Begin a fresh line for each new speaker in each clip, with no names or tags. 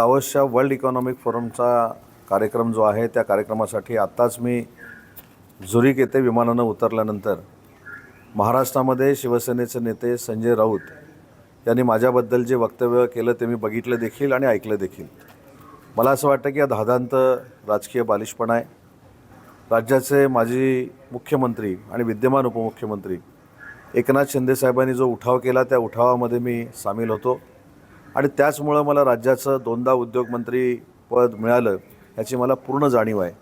दावोसच्या world economic फोरमचा कार्यक्रम जो आहे त्या कार्यक्रमासाठी आत्ताच मी झुरिक येथे विमानानं उतरल्यानंतर महाराष्ट्रामध्ये शिवसेनेचे नेते संजय राऊत यांनी माझ्याबद्दल जे वक्तव्य केलं ते मी बघितलं देखील आणि ऐकलं देखील। मला असं वाटतं की हा धादांत राजकीय बालिशपणा आहे। राज्याचे माजी मुख्यमंत्री आणि विद्यमान उपमुख्यमंत्री एकनाथ शिंदे साहेबांनी जो उठाव केला त्या उठावामध्ये मी सामील होतो आणि त्याचमुळं मला राज्याचं दोनदा उद्योगमंत्री पद मिळालं याची मला पूर्ण जाणीव आहे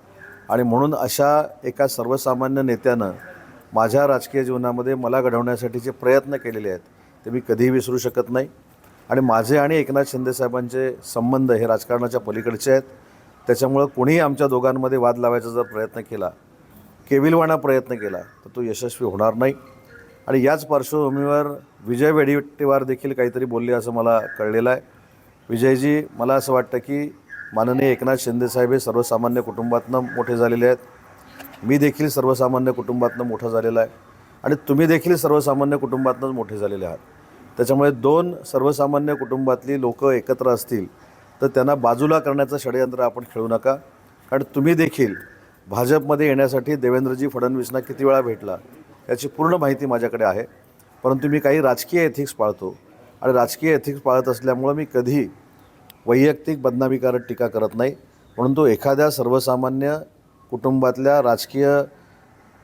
आणि म्हणून अशा एका सर्वसामान्य नेत्यानं माझ्या राजकीय जीवनामध्ये मला घडवण्यासाठीचे प्रयत्न केलेले आहेत ते मी कधीही विसरू शकत नाही आणि माझे आणि एकनाथ शिंदे साहेबांचे संबंध हे राजकारणाच्या पलीकडचे आहेत। त्याच्यामुळं कोणीही आमच्या दोघांमध्ये वाद लावायचा जर प्रयत्न केला, केविलवाणा प्रयत्न केला तर तो यशस्वी होणार नाही। आणि याच पार्श्वभूमीवर विजय वडेट्टीवार देखील काहीतरी बोलले असं मला कळलेलं आहे। विजयजी, मला असं वाटतं की माननीय एकनाथ शिंदे साहेब हे सर्वसामान्य कुटुंबातनं मोठे झालेले आहेत। मी देखील सर्वसामान्य कुटुंबातनं मोठा झालेला आहे आणि तुम्ही देखील सर्वसामान्य कुटुंबातनंच मोठे झालेले आहात। त्याच्यामुळे दोन सर्वसामान्य कुटुंबातली लोक एकत्र असतील तर त्यांना बाजूला करण्याचं षडयंत्र आपण खेळू नका। कारण तुम्ही देखील भाजपमध्ये येण्यासाठी देवेंद्रजी फडणवीसना किती वेळा भेटला याची पूर्ण माहिती माझ्याकडे आहे। परंतु मी काही राजकीय एथिक्स पाळतो आणि राजकीय एथिक्स पाळत असल्यामुळं मी कधी वैयक्तिक बदनामी करत टीका करत नाही। म्हणून तो एखाद्या सर्वसामान्य कुटुंबातल्या राजकीय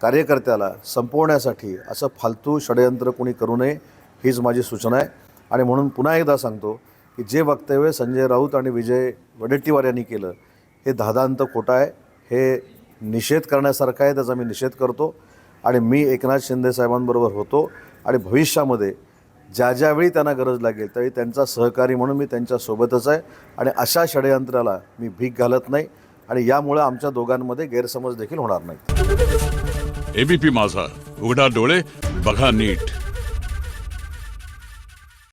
कार्यकर्त्याला संपवण्यासाठी असं फालतू षडयंत्र कोणी करू नये हीच माझी सूचना आहे। आणि म्हणून पुन्हा एकदा सांगतो की जे वक्तव्य संजय राऊत आणि विजय वडेट्टीवार यांनी केलं हे धादांत खोटं आहे, हे निषेध करण्यासारखं आहे, त्याचा मी निषेध करतो आणि मी एकनाथ शिंदे साहेबांबरोबर होतो आणि भविष्यामध्ये ज्यावेळी त्यांना गरज लागेल त्यावेळी त्यांचा सहकारी म्हणून मी त्यांच्यासोबतच आहे आणि अशा षडयंत्राला मी भीक घालत नाही आणि यामुळे आमच्या दोघांमध्ये गैरसमज देखील होणार नाहीत।
एबीपी माझा, उघडा डोळे बघा नीट।